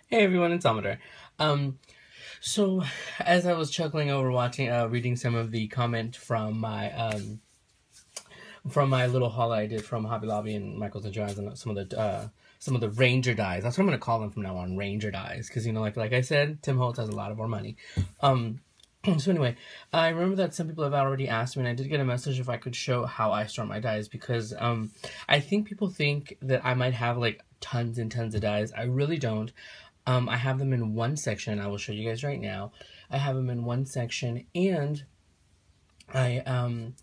Hey everyone, it's Amador. Um, so as I was chuckling over reading some of the comment from my little haul I did from Hobby Lobby and Michaels and Joann's and some of the Ranger dies. That's what I'm gonna call them from now on, Ranger dies, because like I said, Tim Holtz has a lot of more money. Um, so anyway, I remember that some people have already asked me, and I did get a message if I could show how I store my dies because I think people think that I might have like tons and tons of dies. I really don't. I have them in one section. I will show you guys right now. I have them in one section, and I um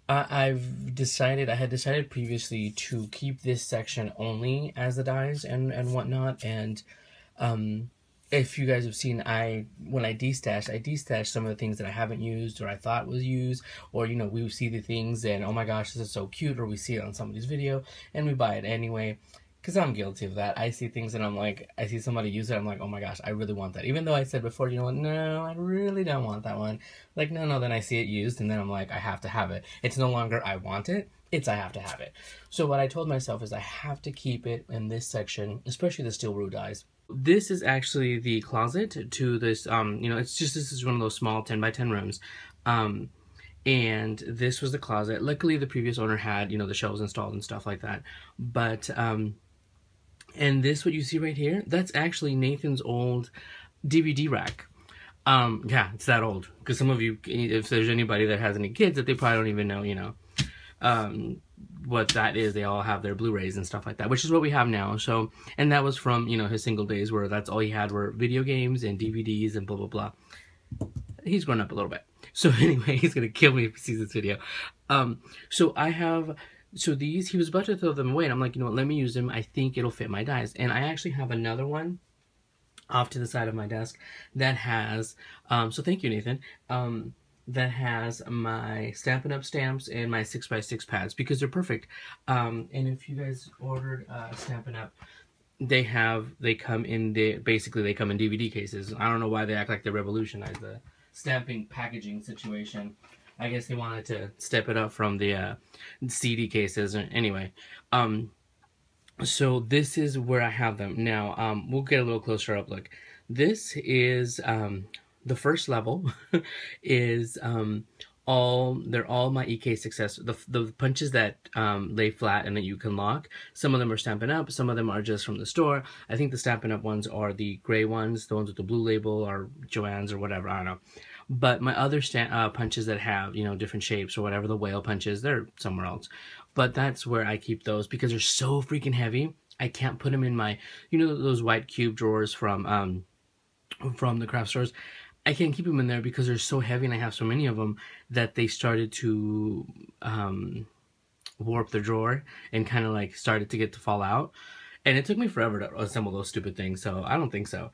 I had decided previously to keep this section only as the dies and whatnot. And if you guys have seen, when I destash some of the things that I haven't used or I thought was used, or we see the things and oh my gosh, this is so cute, or we see it on somebody's video and we buy it anyway. Because I'm guilty of that. I see things and I'm like, I see somebody use it, I'm like, oh my gosh, I really want that. Even though I said before, you know what, no, I really don't want that one. Like, no, then I see it used and then I'm like, I have to have it. It's no longer I want it, it's I have to have it. So what I told myself is I have to keep it in this section, especially the steel rue dies. This is actually the closet to this, this is one of those small 10 by 10 rooms. And this was the closet. Luckily, the previous owner had, the shelves installed and stuff like that. But, and this, what you see right here, that's actually Nathan's old DVD rack. Yeah, it's that old. Because some of you, if there's anybody that has any kids, that they probably don't even know, what that is. They all have their Blu-rays and stuff like that, which is what we have now. So, and that was from, his single days where that's all he had were video games and DVDs and blah, blah, blah. He's grown up a little bit. So anyway, he's going to kill me if he sees this video. So these, he was about to throw them away, and I'm like, you know what, let me use them. I think it'll fit my dies. And I actually have another one off to the side of my desk that has, so thank you, Nathan, that has my Stampin' Up! Stamps and my 6x6 pads, because they're perfect. And if you guys ordered Stampin' Up!, they come in DVD cases. I don't know why they act like they revolutionized the stamping packaging situation. I guess they wanted to step it up from the CD cases. Anyway, so this is where I have them. Now, we'll get a little closer up look. This is, the first level is they're all my EK Success. The punches that lay flat and that you can lock. Some of them are Stampin' Up, some of them are just from the store. I think the Stampin' Up ones are the gray ones, the ones with the blue label, or Joann's or whatever, I don't know. But my other punches that have, different shapes or whatever, the whale punches, they're somewhere else. But that's where I keep those because they're so freaking heavy. I can't put them in my, those white cube drawers from the craft stores. I can't keep them in there because they're so heavy and I have so many of them that they started to warp the drawer and kind of like started to get to fall out. And it took me forever to assemble those stupid things, so I don't think so.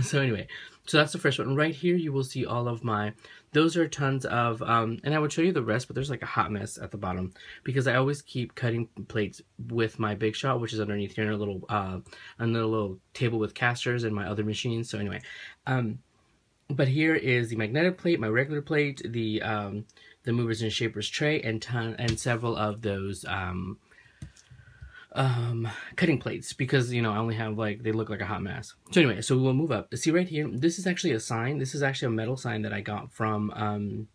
So anyway, so that's the first one. Right here, you will see all of my, those are tons of, and I would show you the rest, but there's like a hot mess at the bottom because I always keep cutting plates with my Big Shot, which is underneath here in a little table with casters and my other machines. So anyway, but here is the magnetic plate, my regular plate, the movers and shapers tray, and several of those cutting plates because I only have they look like a hot mess. So anyway, so we'll move up. See right here, this is actually a sign. This is actually a metal sign that I got from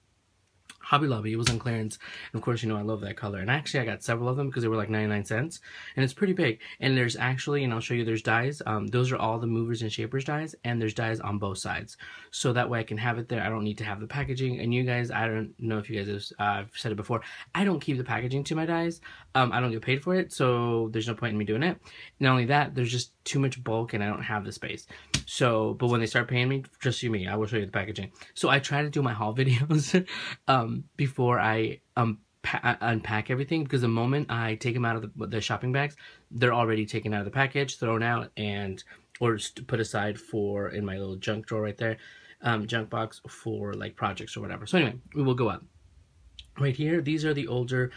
Hobby Lobby. It was on clearance, and of course I love that color, and actually I got several of them because they were like 99 cents, and it's pretty big. And there's actually, and I'll show you, there's dies. Those are all the movers and shapers dies, and there's dies on both sides, so that way I can have it there. I don't need to have the packaging. And you guys, I don't know if you guys have said it before, I don't keep the packaging to my dies. I don't get paid for it, so there's no point in me doing it. Not only that, there's just too much bulk and I don't have the space. So, but when they start paying me, just you me, I will show you the packaging. So I try to do my haul videos before I unpack everything, because the moment I take them out of the shopping bags, they're already taken out of the package, thrown out, and or put aside for in my little junk drawer right there, junk box for like projects or whatever. So anyway, we will go up. Right here, these are the older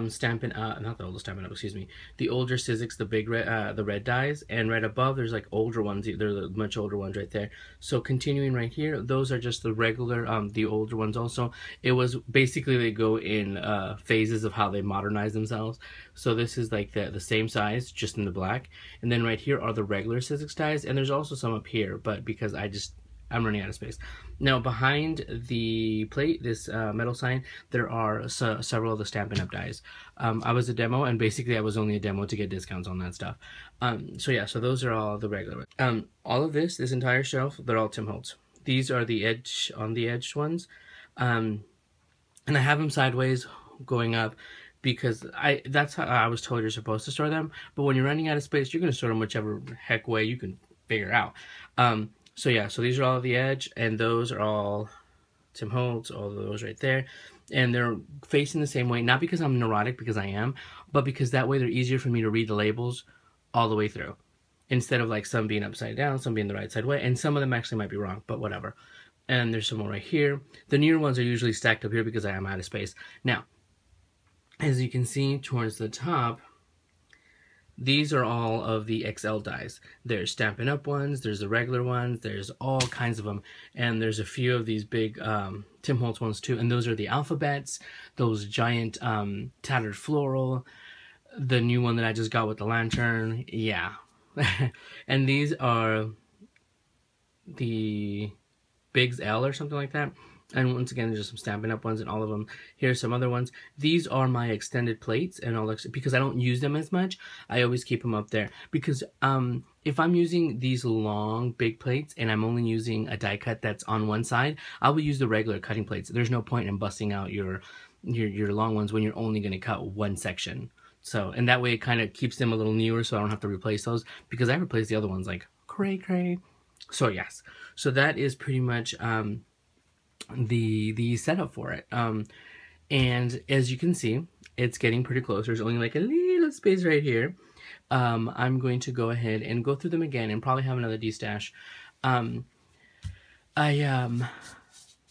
Stampin' Up, not the older Stampin' Up, excuse me, the older Sizzix, the big red, the red dies, and right above there's like older ones, they're the much older ones right there. So continuing right here, those are just the regular, the older ones also. It was basically they go in phases of how they modernize themselves. So this is like the same size, just in the black. And then right here are the regular Sizzix dies, and there's also some up here, but because I'm running out of space. Now behind the plate, this metal sign, there are several of the Stampin' Up dies. I was a demo, and basically I was only a demo to get discounts on that stuff. So yeah, so those are all the regular ones. All of this entire shelf, they're all Tim Holtz. These are the on the edge ones. And I have them sideways going up because that's how I was told you're supposed to store them. But when you're running out of space, you're going to store them whichever heck way you can figure out. So yeah, so these are all the edge, and those are all Tim Holtz, all those right there. And they're facing the same way, not because I'm neurotic, because I am, but because that way they're easier for me to read the labels all the way through. Instead of like some being upside down, some being the right side way, and some of them actually might be wrong, but whatever. And there's some more right here. The newer ones are usually stacked up here because I am out of space. Now, as you can see towards the top, these are all of the XL dies. There's Stampin' Up ones, there's the regular ones, there's all kinds of them. And there's a few of these big Tim Holtz ones too. And those are the alphabets, those giant tattered floral, the new one that I just got with the lantern. Yeah. And these are the Bigs L or something like that. And once again, there's just some Stampin' Up ones and all of them. Here's some other ones. These are my extended plates, and all because I don't use them as much, I always keep them up there. Because if I'm using these long, big plates, and I'm only using a die cut that's on one side, I will use the regular cutting plates. There's no point in busting out your long ones when you're only going to cut one section. So, and that way it kind of keeps them a little newer, so I don't have to replace those, because I replaced the other ones like cray. So yes, so that is pretty much the setup for it. And as you can see, it's getting pretty close. There's only like a little space right here. I'm going to go ahead and go through them again and probably have another destash.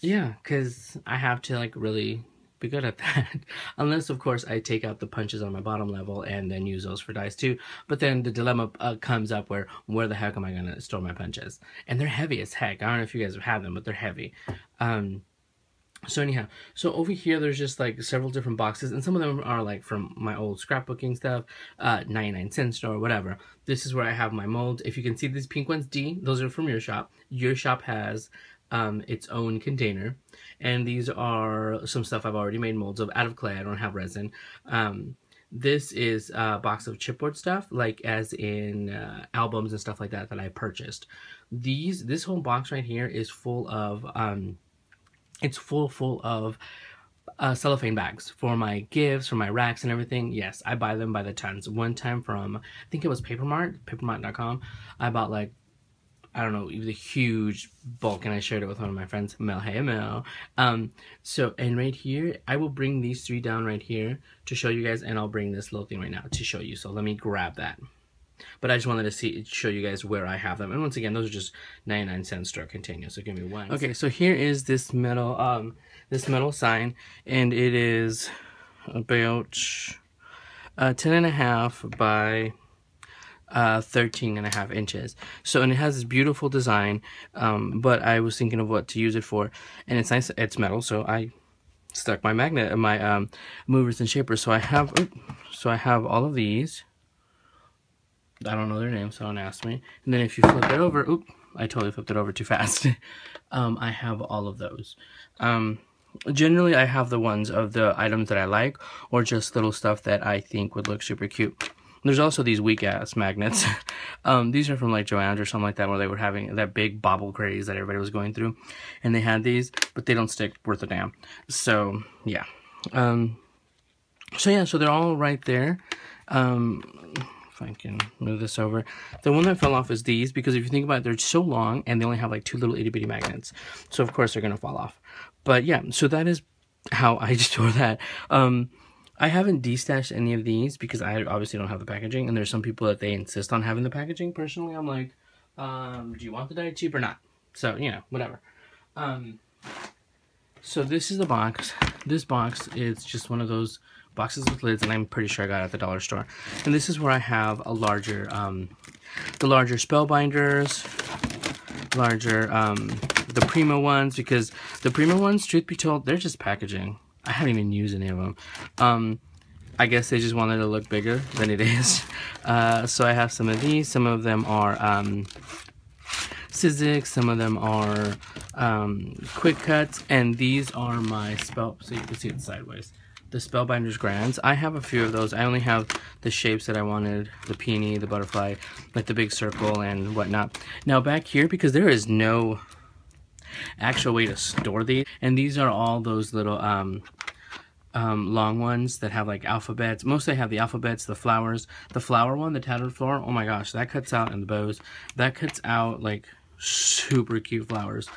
Yeah, because I have to like really be good at that. Unless, of course, I take out the punches on my bottom level and then use those for dice too. But then the dilemma comes up where the heck am I going to store my punches? And they're heavy as heck. I don't know if you guys have had them, but they're heavy. So anyhow, so over here there's just like several different boxes, and some of them are like from my old scrapbooking stuff, 99-cent store, whatever. This is where I have my molds. If you can see these pink ones, D, those are from your shop. Your shop has its own container, and these are some stuff I've already made molds of out of clay. I don't have resin. This is a box of chipboard stuff, like as in albums and stuff like that I purchased. This whole box right here is full of it's full of cellophane bags for my gifts, for my racks and everything. Yes, I buy them by the tons. One time from, I think it was papermart.com, I bought like, I don't know, it was a huge bulk, and I shared it with one of my friends, Mel. Hey, Mel. So, and right here, I will bring these three down right here to show you guys, and I'll bring this little thing right now to show you. So let me grab that. But I just wanted to show you guys where I have them. And once again, those are just 99-cent store containers. So give me one. Okay, so here is this metal sign, and it is about 10.5 by 13.5 inches. So, and it has this beautiful design, but I was thinking of what to use it for, and it's nice. It's metal, so I stuck my magnet, my movers and shapers. So I have all of these. I don't know their names, so don't ask me. And then if you flip it over, I totally flipped it over too fast. I have all of those. Generally, I have the ones of the items that I like, or just little stuff that I think would look super cute. There's also these weak-ass magnets. These are from like Joann's or something like that, where they were having that big bobble craze that everybody was going through. And they had these, but they don't stick worth a damn. So, yeah. So they're all right there. If I can move this over. The one that fell off is these, because if you think about it, they're so long and they only have like two little itty bitty magnets. So of course they're going to fall off. But yeah, so that is how I store that. I haven't destashed any of these because I obviously don't have the packaging, and there's some people that they insist on having the packaging. Personally, I'm like, do you want the die cheap or not? So, you know, whatever. So this is the box this box is just one of those boxes with lids, and I'm pretty sure I got it at the dollar store. And this is where I have a larger, the larger spellbinders, larger, the Primo ones, because the Primo ones, truth be told, they're just packaging. I haven't even used any of them. I guess they just wanted to look bigger than it is. So I have some of these. Some of them are Sizzix, some of them are quick cuts, and these are my so you can see it sideways. The Spellbinders Grands. I have a few of those. I only have the shapes that I wanted, the peony, the butterfly, like the big circle and whatnot. Now back here, because there is no actual way to store these, and these are all those little long ones that have like alphabets. Mostly I have the alphabets, the flowers. The flower one, the tattered flower, oh my gosh, that cuts out in the bows. That cuts out like super cute flowers.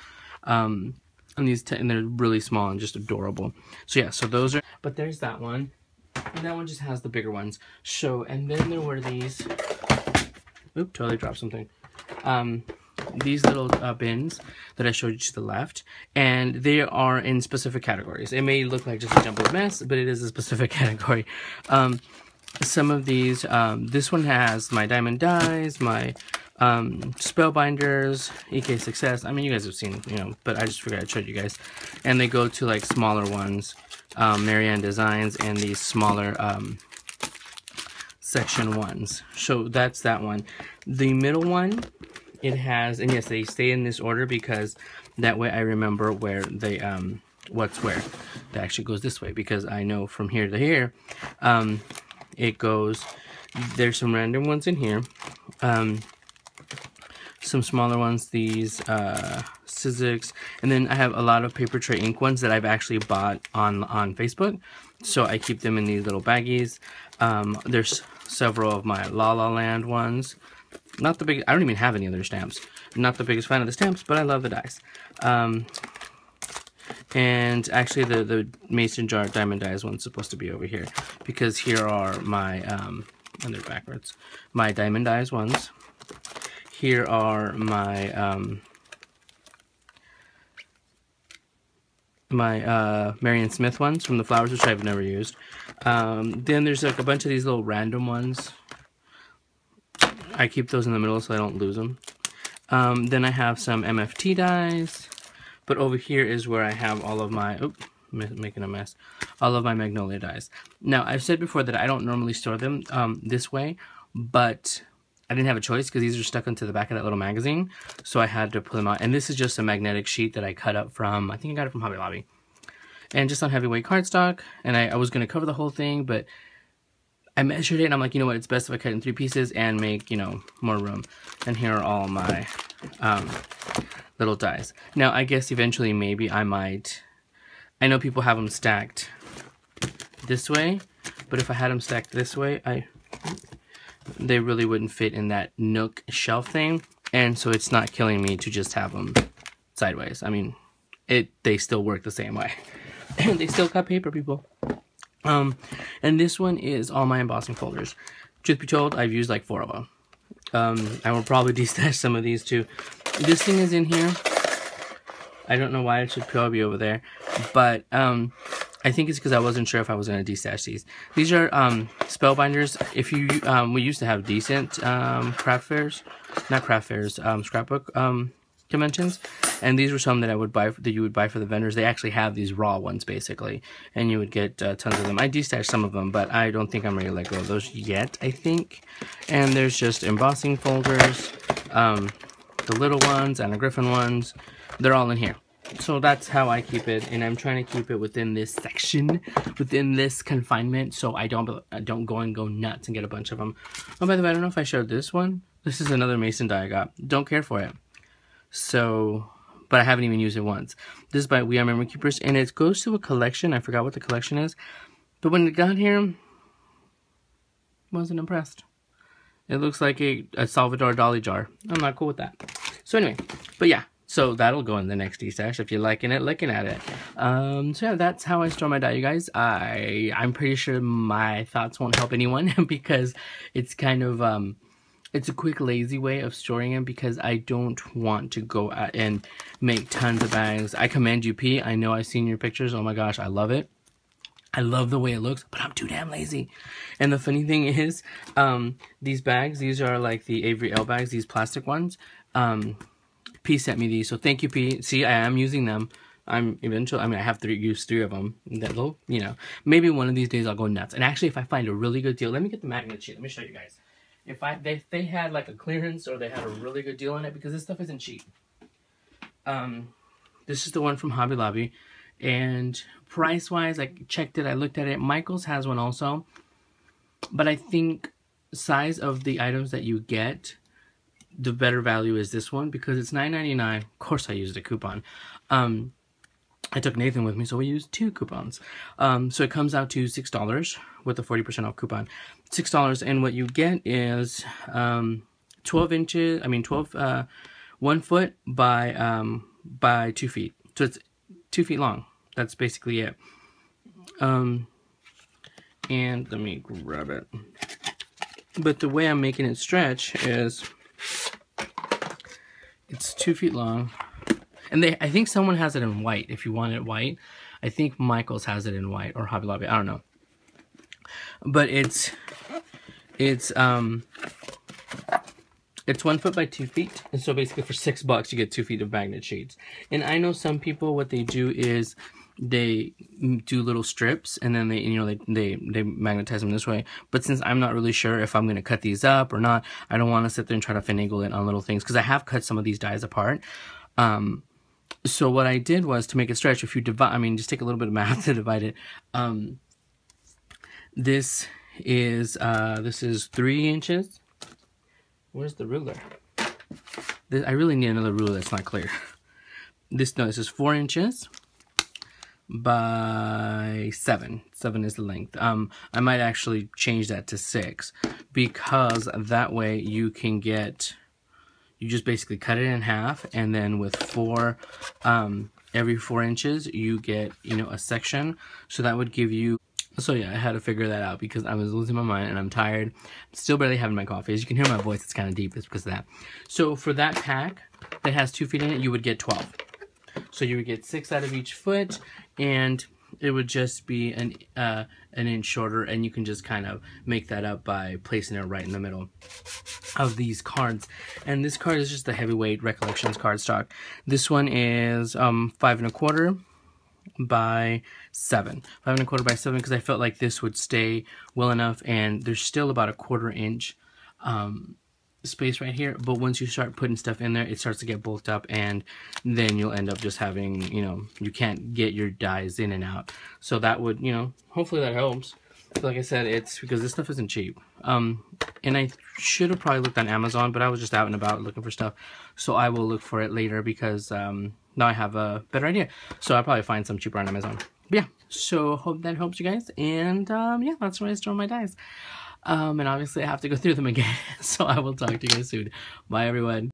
And and they're really small and just adorable. So yeah, so those are, but there's that one. And that one just has the bigger ones. So, and then there were these, oop, totally dropped something. These little bins that I showed you to the left, and they are in specific categories. It may look like just a jumbled mess, but it is a specific category. Some of these, this one has my diamond dies, my spellbinders, EK Success. I mean, you guys have seen, you know, but I just figured I'd show you guys. And they go to like smaller ones, Marianne Designs, and these smaller section ones. So that's that one. The middle one, it has, and yes, they stay in this order because that way I remember where they, what's where. That actually goes this way because I know from here to here, it goes, there's some random ones in here, some smaller ones, these Sizzix, and then I have a lot of paper tray ink ones that I've actually bought on Facebook, so I keep them in these little baggies. There's several of my La La Land ones. Not the big, I don't even have any other stamps. Not the biggest fan of the stamps, but I love the dies. And actually the mason jar diamond dies one's supposed to be over here, because here are my, and they're backwards, my diamond dies ones. Here are my, Marion Smith ones from the flowers, which I've never used. Then there's like a bunch of these little random ones. I keep those in the middle so I don't lose them. Then I have some MFT dies, but over here is where I have all of my, oops, making a mess, all of my Magnolia dies. Now, I've said before that I don't normally store them this way, but I didn't have a choice because these are stuck onto the back of that little magazine, so I had to pull them out. And this is just a magnetic sheet that I cut up from, I think I got it from Hobby Lobby. And just on heavyweight cardstock, and I was going to cover the whole thing, but I measured it and I'm like, you know what, it's best if I cut it in 3 pieces and make, you know, more room. And here are all my little dies. Now, I guess eventually maybe I might, I know people have them stacked this way, but if I had them stacked this way, they really wouldn't fit in that nook shelf thing. And so it's not killing me to just have them sideways. I mean, they still work the same way. And they still cut paper, people. And this one is all my embossing folders. Truth be told, I've used like 4 of them. I will probably destash some of these too. This thing is in here. I don't know why it should probably be over there, but I think it's because I wasn't sure if I was going to destash these. These are spellbinders. If you we used to have decent craft fairs, not craft fairs, scrapbook conventions, and these were some that I would buy, that you would buy for the vendors. They actually have these raw ones basically, and you would get tons of them. I destashed some of them, but I don't think I'm ready to let go of those yet, I think. And there's just embossing folders, the little ones and the Griffin ones. They're all in here. So that's how I keep it, and I'm trying to keep it within this section, within this confinement, so I don't go and go nuts and get a bunch of them. Oh, by the way, I don't know if I showed this one. This is another mason die I got. Don't care for it. So, but I haven't even used it once. This is by We Are Memory Keepers, and it goes to a collection. I forgot what the collection is, but when it got here, wasn't impressed. It looks like a Salvador Dali jar. I'm not cool with that. So anyway, but yeah. So that'll go in the next destash if you're liking it, looking at it. So yeah, that's how I store my die, you guys. I'm pretty sure my thoughts won't help anyone because it's kind of, it's a quick, lazy way of storing them because I don't want to go out and make tons of bags. I commend you, P. I know I've seen your pictures. Oh my gosh, I love it. I love the way it looks, but I'm too damn lazy. And the funny thing is, these bags, these are like the Avery L bags, these plastic ones. P sent me these, so thank you, P. See, I am using them. I have used three of them. That'll, you know, maybe one of these days I'll go nuts. And actually, if I find a really good deal, let me get the magnet sheet. Let me show you guys. If they had like a clearance or they had a really good deal on it, because this stuff isn't cheap. This is the one from Hobby Lobby, and price-wise, I checked it, I looked at it. Michaels has one also, but I think size of the items that you get, the better value is this one because it's $9.99. Of course, I used a coupon. I took Nathan with me, so we used 2 coupons. So it comes out to $6 with a 40% off coupon. $6, and what you get is 12 inches. 1 foot by 2 feet. So it's 2 feet long. That's basically it. And let me grab it. But the way I'm making it stretch is it's 2 feet long. And I think someone has it in white if you want it white. I think Michaels has it in white, or Hobby Lobby, I don't know. But it's 1 foot by 2 feet, and so basically for $6 you get 2 feet of magnet sheets. And I know some people, what they do is they do little strips, and then they magnetize them this way. But since I'm not really sure if I'm going to cut these up or not, I don't want to sit there and try to finagle it on little things, because I have cut some of these dies apart. So what I did was, to make it stretch, if you divide, just take a little bit of math to divide it. This is 3 inches. Where's the ruler? I really need another ruler that's not clear. This is 4 inches by 7. 7 is the length. I might actually change that to 6, because that way you can get, you just basically cut it in half, and then with 4, every 4 inches you get, a section. So that would give you, so yeah, I had to figure that out because I was losing my mind and I'm tired. I'm still barely having my coffee. As you can hear my voice, it's kind of deep. It's because of that. So for that pack that has 2 feet in it, you would get 12. So you would get 6 out of each foot, and it would just be an inch shorter, and you can just kind of make that up by placing it right in the middle of these cards. And this card is just the heavyweight Recollections cardstock. This one is 5 1/4 by 7. 5 1/4 by 7, because I felt like this would stay well enough, and there's still about a 1/4 inch space right here, but once you start putting stuff in there, it starts to get bulked up, and then you'll end up just having, you can't get your dies in and out. So that would, hopefully that helps. But like I said, it's because this stuff isn't cheap. And I should have probably looked on Amazon, but I was just out and about looking for stuff, so I will look for it later, because now I have a better idea. So I'll probably find some cheaper on Amazon. But yeah, so hope that helps you guys, and yeah, that's where I store my dies. And obviously I have to go through them again, so I will talk to you guys soon. Bye, everyone.